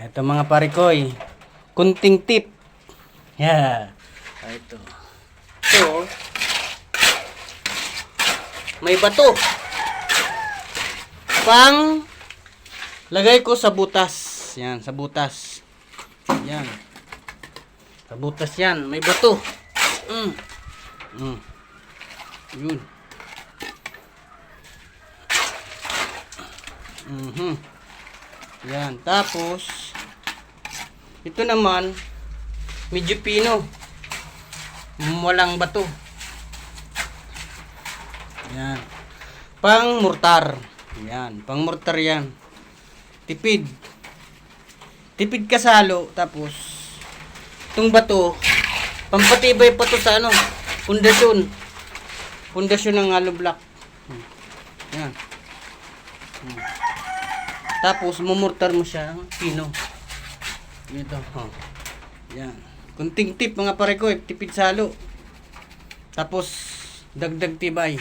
Ito mga parikoy, kunting tip. Yeah. Ito. So, may bato. Pang lagay ko sa butas. Yan, sa butas. Yan. Sa butas yan, may bato. Yun. Yan, tapos ito naman medyo pino. Walang bato. Yan. Pang mortar. Yan, pang mortar yan. Tipid. Tipid kasalo, tapos itong bato, pampatibay pa to sa ano, pundasyon. Pundasyon ng hollow block. Yan. Tapos mumurtar mo siya ng pino. Ito. Yan. Kunting tip mga parikoy, tipid salo. Tapos dagdag tibay.